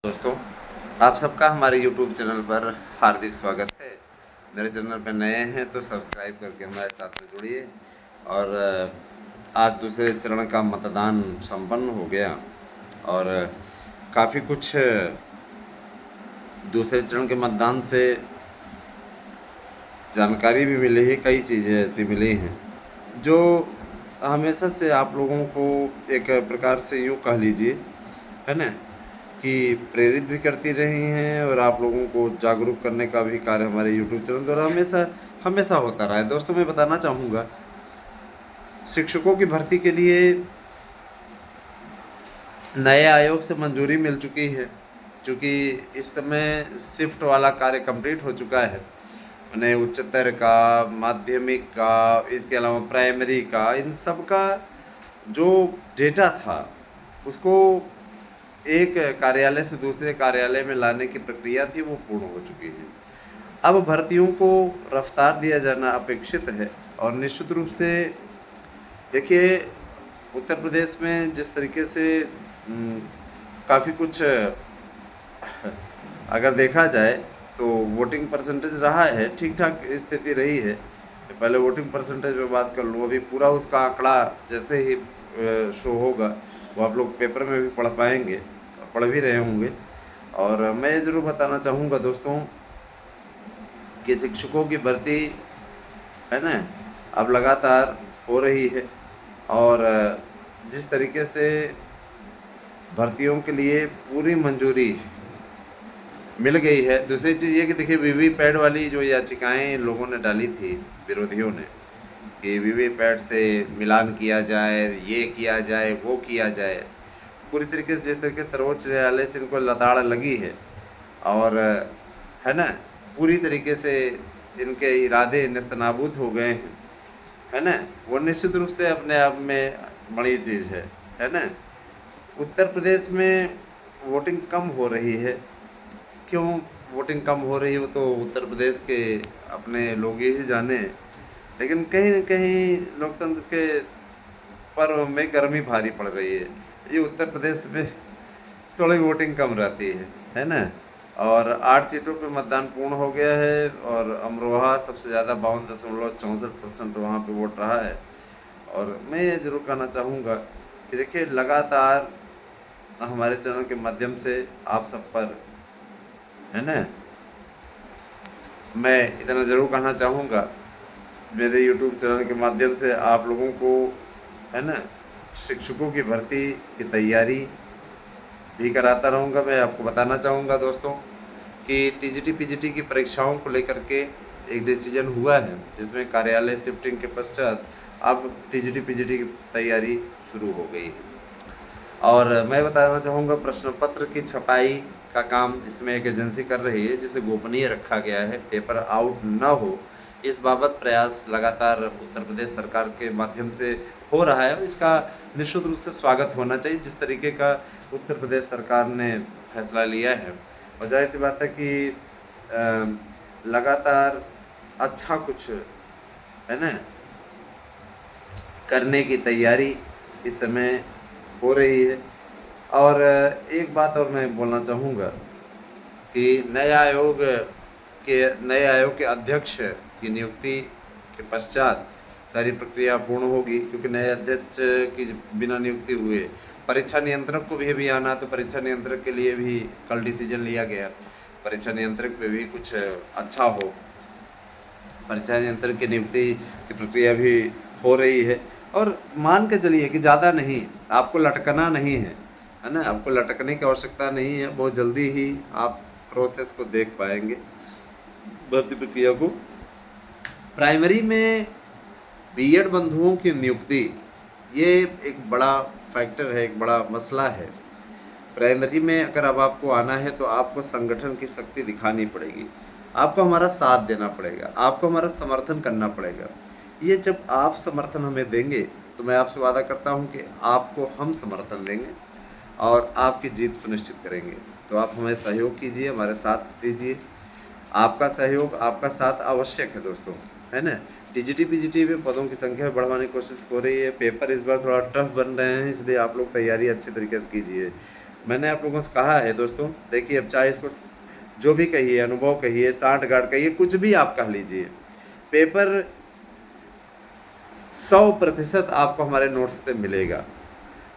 दोस्तों, आप सबका हमारे YouTube चैनल पर हार्दिक स्वागत है। मेरे चैनल पर नए हैं तो सब्सक्राइब करके हमारे साथ में जुड़िए। और आज दूसरे चरण का मतदान संपन्न हो गया और काफ़ी कुछ दूसरे चरण के मतदान से जानकारी भी मिली है। कई चीज़ें ऐसी मिली हैं जो हमेशा से आप लोगों को एक प्रकार से यूँ कह लीजिए, है ना, कि प्रेरित भी करती रही हैं और आप लोगों को जागरूक करने का भी कार्य हमारे यूट्यूब चैनल द्वारा हमेशा हमेशा होता रहा है। दोस्तों, मैं बताना चाहूँगा, शिक्षकों की भर्ती के लिए नए आयोग से मंजूरी मिल चुकी है। चूँकि इस समय शिफ्ट वाला कार्य कंप्लीट हो चुका है। मैंने उच्चतर का, माध्यमिक का, इसके अलावा प्राइमरी का, इन सब का जो डेटा था उसको एक कार्यालय से दूसरे कार्यालय में लाने की प्रक्रिया थी, वो पूर्ण हो चुकी है। अब भर्तियों को रफ्तार दिया जाना अपेक्षित है। और निश्चित रूप से देखिए, उत्तर प्रदेश में जिस तरीके से काफ़ी कुछ अगर देखा जाए तो वोटिंग परसेंटेज रहा है, ठीक ठाक स्थिति रही है। पहले वोटिंग परसेंटेज पे बात कर लूँ, अभी पूरा उसका आंकड़ा जैसे ही शो होगा वो आप लोग पेपर में भी पढ़ पाएंगे, पढ़ भी रहे होंगे। और मैं ये ज़रूर बताना चाहूँगा दोस्तों कि शिक्षकों की भर्ती, है ना, अब लगातार हो रही है। और जिस तरीके से भर्तियों के लिए पूरी मंजूरी मिल गई है। दूसरी चीज़ ये कि देखिए, वीवीपैट वाली जो याचिकाएं लोगों ने डाली थी, विरोधियों ने, कि वीवीपैट से मिलान किया जाए, ये किया जाए, वो किया जाए, पूरी तरीके से जिस तरीके से सर्वोच्च न्यायालय से इनको लताड़ लगी है और, है ना, पूरी तरीके से इनके इरादे नेस्तनाबूद हो गए हैं, है ना, वो निश्चित रूप से अपने आप में बड़ी चीज़ है ना। उत्तर प्रदेश में वोटिंग कम हो रही है। क्यों वोटिंग कम हो रही है वो तो उत्तर प्रदेश के अपने लोग ही जाने। लेकिन कहीं न कहीं लोकतंत्र के पर्व में गर्मी भारी पड़ रही है। ये उत्तर प्रदेश में थोड़ी वोटिंग कम रहती है ना। और 8 सीटों पे मतदान पूर्ण हो गया है और अमरोहा सबसे ज़्यादा 52.64% वहाँ पे वोट रहा है। और मैं ये ज़रूर कहना चाहूँगा कि देखिए, लगातार हमारे चैनल के माध्यम से आप सब पर, है ना, मैं इतना ज़रूर कहना चाहूँगा, मेरे यूट्यूब चैनल के माध्यम से आप लोगों को, है ना, शिक्षकों की भर्ती की तैयारी भी कराता रहूँगा। मैं आपको बताना चाहूँगा दोस्तों कि टीजीटी पीजीटी की परीक्षाओं को लेकर के एक डिसीजन हुआ है, जिसमें कार्यालय शिफ्टिंग के पश्चात अब टीजीटी पीजीटी की तैयारी शुरू हो गई है। और मैं बताना चाहूँगा, प्रश्न पत्र की छपाई का काम इसमें एक एजेंसी कर रही है, जिसे गोपनीय रखा गया है, पेपर आउट न हो, इस बाबत प्रयास लगातार उत्तर प्रदेश सरकार के माध्यम से हो रहा है। इसका निश्चित रूप से स्वागत होना चाहिए, जिस तरीके का उत्तर प्रदेश सरकार ने फैसला लिया है। और जाहिर सी बात है कि लगातार अच्छा कुछ, है ना, करने की तैयारी इस समय हो रही है। और एक बात और मैं बोलना चाहूँगा कि नए आयोग के अध्यक्ष की नियुक्ति के पश्चात सारी प्रक्रिया पूर्ण होगी, क्योंकि नए अध्यक्ष की बिना नियुक्ति हुए परीक्षा नियंत्रक को भी आना, तो परीक्षा नियंत्रक के लिए भी कल डिसीजन लिया गया। परीक्षा नियंत्रक पे भी कुछ अच्छा हो, परीक्षा नियंत्रक की नियुक्ति की प्रक्रिया भी हो रही है। और मान के चलिए कि ज़्यादा नहीं, आपको लटकना नहीं है ना, आपको लटकने की आवश्यकता नहीं है। बहुत जल्दी ही आप प्रोसेस को देख पाएंगे, भर्ती प्रक्रिया को। प्राइमरी में बीएड बंधुओं की नियुक्ति, ये एक बड़ा फैक्टर है, एक बड़ा मसला है। प्राइमरी में अगर अब आपको आना है तो आपको संगठन की शक्ति दिखानी पड़ेगी, आपको हमारा साथ देना पड़ेगा, आपको हमारा समर्थन करना पड़ेगा। ये जब आप समर्थन हमें देंगे तो मैं आपसे वादा करता हूँ कि आपको हम समर्थन देंगे और आपकी जीत सुनिश्चित करेंगे। तो आप हमें सहयोग कीजिए, हमारे साथ दीजिए। आपका सहयोग, आपका साथ आवश्यक है दोस्तों, है ना। टीजीटी पीजीटी में पदों की संख्या बढ़ाने की कोशिश हो रही है। पेपर इस बार थोड़ा टफ बन रहे हैं, इसलिए आप लोग तैयारी अच्छे तरीके से कीजिए। मैंने आप लोगों से कहा है दोस्तों, देखिए अब चाहे इसको जो भी कहिए, अनुभव कहिए, सांठ गांठ कहिए, कुछ भी आप कह लीजिए, पेपर 100% आपको हमारे नोट्स से मिलेगा।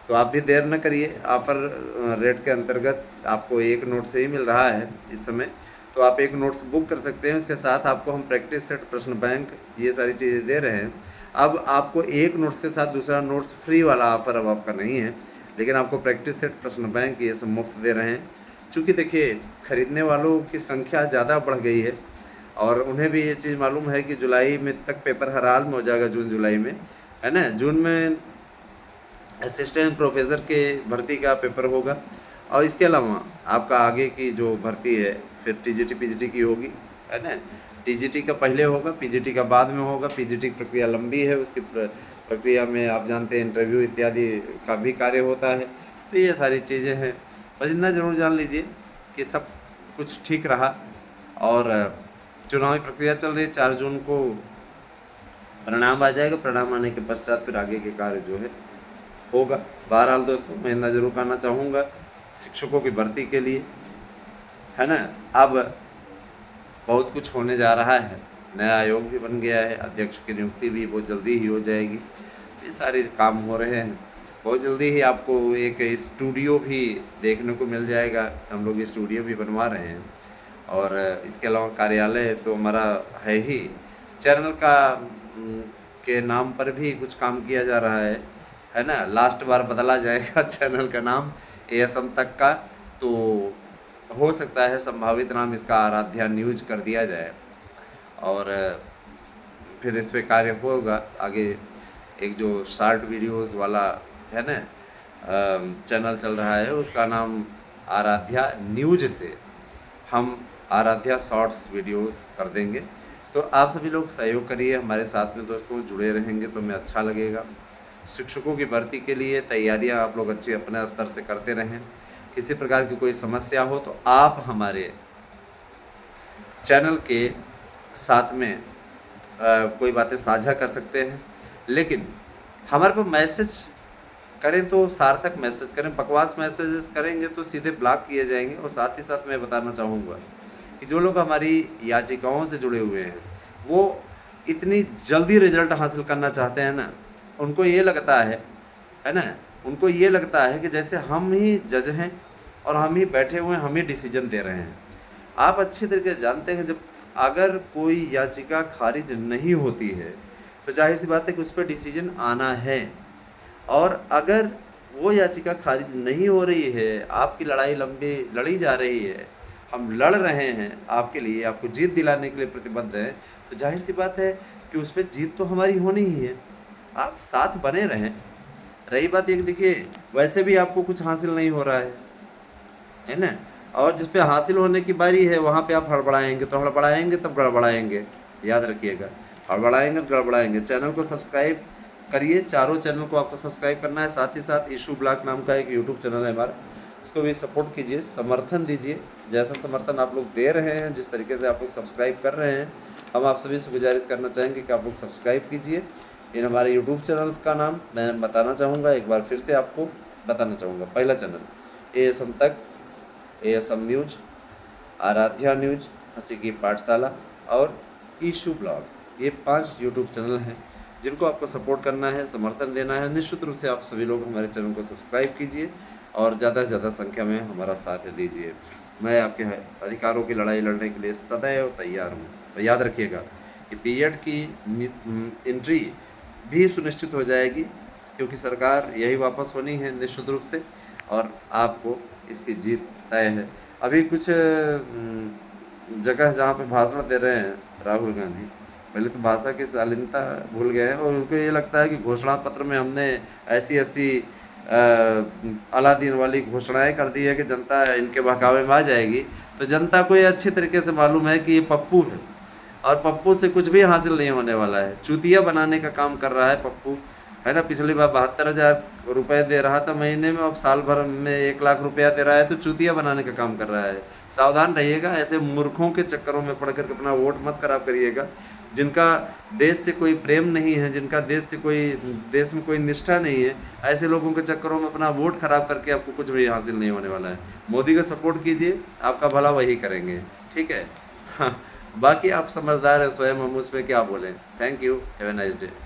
तो आप भी देर न करिए, ऑफ़र रेट के अंतर्गत आपको एक नोट से ही मिल रहा है इस समय, तो आप एक नोट्स बुक कर सकते हैं। उसके साथ आपको हम प्रैक्टिस सेट, प्रश्न बैंक, ये सारी चीज़ें दे रहे हैं। अब आपको एक नोट्स के साथ दूसरा नोट्स फ्री वाला ऑफ़र अब आपका नहीं है, लेकिन आपको प्रैक्टिस सेट, प्रश्न बैंक ये सब मुफ्त दे रहे हैं। चूँकि देखिए खरीदने वालों की संख्या ज़्यादा बढ़ गई है और उन्हें भी ये चीज़ मालूम है कि जुलाई में तक पेपर हर हाल में हो जाएगा, जून जुलाई में, है ना। जून में असिस्टेंट प्रोफेसर के भर्ती का पेपर होगा और इसके अलावा आपका आगे की जो भर्ती है फिर टीजीटी पीजीटी की होगी, है ना। टीजीटी का पहले होगा, पीजीटी का बाद में होगा। पीजीटी की प्रक्रिया लंबी है, उसकी प्रक्रिया में आप जानते हैं इंटरव्यू इत्यादि का भी कार्य होता है। तो ये सारी चीज़ें हैं, बस इतना ज़रूर जान लीजिए कि सब कुछ ठीक रहा। और चुनावी प्रक्रिया चल रही है, 4 जून को परिणाम आ जाएगा। परिणाम आने के पश्चात फिर आगे के कार्य जो है होगा। बहरहाल दोस्तों, मैं इतना जरूर कहना चाहूँगा शिक्षकों की भर्ती के लिए, है ना, अब बहुत कुछ होने जा रहा है। नया आयोग भी बन गया है, अध्यक्ष की नियुक्ति भी बहुत जल्दी ही हो जाएगी। ये सारे काम हो रहे हैं। बहुत जल्दी ही आपको एक स्टूडियो भी देखने को मिल जाएगा। हम लोग स्टूडियो भी बनवा रहे हैं और इसके अलावा कार्यालय तो हमारा है ही। चैनल का के नाम पर भी कुछ काम किया जा रहा है ना। लास्ट बार बदला जाएगा चैनल का नाम ASM तक का, तो हो सकता है संभावित नाम इसका आराध्या न्यूज कर दिया जाए और फिर इस पे कार्य होगा आगे। एक जो शॉर्ट वीडियोस वाला है ना चैनल चल रहा है, उसका नाम आराध्या न्यूज से हम आराध्या शॉर्ट्स वीडियोस कर देंगे। तो आप सभी लोग सहयोग करिए हमारे साथ में दोस्तों, जुड़े रहेंगे तो हमें अच्छा लगेगा। शिक्षकों की भर्ती के लिए तैयारियां आप लोग अच्छी अपने स्तर से करते रहें। किसी प्रकार की कोई समस्या हो तो आप हमारे चैनल के साथ में कोई बातें साझा कर सकते हैं, लेकिन हमारे पर मैसेज करें तो सार्थक मैसेज करें। बकवास मैसेजेस करेंगे तो सीधे ब्लॉक किए जाएंगे। और साथ ही साथ मैं बताना चाहूँगा कि जो लोग हमारी याचिकाओं से जुड़े हुए हैं वो इतनी जल्दी रिजल्ट हासिल करना चाहते हैं ना, उनको ये लगता है ना, उनको ये लगता है कि जैसे हम ही जज हैं और हम ही बैठे हुए हैं, हम ही डिसीजन दे रहे हैं। आप अच्छी तरीके से जानते हैं जब अगर कोई याचिका खारिज नहीं होती है तो जाहिर सी बात है कि उस पर डिसीजन आना है। और अगर वो याचिका खारिज नहीं हो रही है, आपकी लड़ाई लंबी लड़ी जा रही है, हम लड़ रहे हैं आपके लिए, आपको जीत दिलाने के लिए प्रतिबद्ध हैं, तो जाहिर सी बात है कि उस पर जीत तो हमारी होनी ही है। आप साथ बने रहें। रही बात एक, देखिए वैसे भी आपको कुछ हासिल नहीं हो रहा है ना, और जिस पे हासिल होने की बारी है वहाँ पे आप हड़बड़ाएंगे तो हड़बड़ाएंगे तब गड़बड़ाएंगे, याद रखिएगा, हड़बड़ाएंगे तो गड़बड़ाएंगे। चैनल को सब्सक्राइब करिए, चारों चैनल को आपको सब्सक्राइब करना है। साथ ही साथ इशू ब्लॉक नाम का एक यूट्यूब चैनल है हमारा, उसको भी सपोर्ट कीजिए, समर्थन दीजिए। जैसा समर्थन आप लोग दे रहे हैं, जिस तरीके से आप लोग सब्सक्राइब कर रहे हैं, हम आप सभी से गुजारिश करना चाहेंगे कि आप लोग सब्सक्राइब कीजिए। इन हमारे यूट्यूब चैनल्स का नाम मैं बताना चाहूँगा, एक बार फिर से आपको बताना चाहूँगा। पहला चैनल ASM तक, ASM न्यूज, आराध्या न्यूज, हंसी की पाठशाला और इशू ब्लॉग, ये 5 यूट्यूब चैनल हैं जिनको आपको सपोर्ट करना है, समर्थन देना है। निश्चित रूप से आप सभी लोग हमारे चैनल को सब्सक्राइब कीजिए और ज़्यादा से ज़्यादा संख्या में हमारा साथ दीजिए। मैं आपके अधिकारों की लड़ाई लड़ने के लिए सदैव तैयार हूँ। तो याद रखिएगा कि बीएड की एंट्री भी सुनिश्चित हो जाएगी, क्योंकि सरकार यही वापस होनी है निश्चित रूप से, और आपको इसकी जीत तय है। अभी कुछ जगह जहाँ पे भाषण दे रहे हैं राहुल गांधी, पहले तो भाषा की शालीनता भूल गए हैं और उनको ये लगता है कि घोषणा पत्र में हमने ऐसी अलादीन वाली घोषणाएं कर दी है कि जनता इनके बहकावे में आ जाएगी। तो जनता को ये अच्छी तरीके से मालूम है कि ये पप्पू है और पप्पू से कुछ भी हासिल नहीं होने वाला है। चूतिया बनाने का काम कर रहा है पप्पू, है ना। पिछली बार 72,000 रुपए दे रहा था महीने में, अब साल भर में 1 लाख रुपया दे रहा है, तो चूतिया बनाने का काम कर रहा है। सावधान रहिएगा, ऐसे मूर्खों के चक्करों में पड़ करके अपना वोट मत खराब करिएगा। जिनका देश से कोई प्रेम नहीं है, जिनका देश में कोई निष्ठा नहीं है, ऐसे लोगों के चक्करों में अपना वोट खराब करके आपको कुछ भी हासिल नहीं होने वाला है। मोदी का सपोर्ट कीजिए, आपका भला वही करेंगे, ठीक है। हाँ, बाकी आप समझदार हैं स्वयं, हम उसमें क्या बोलें। Thank you, have a nice day.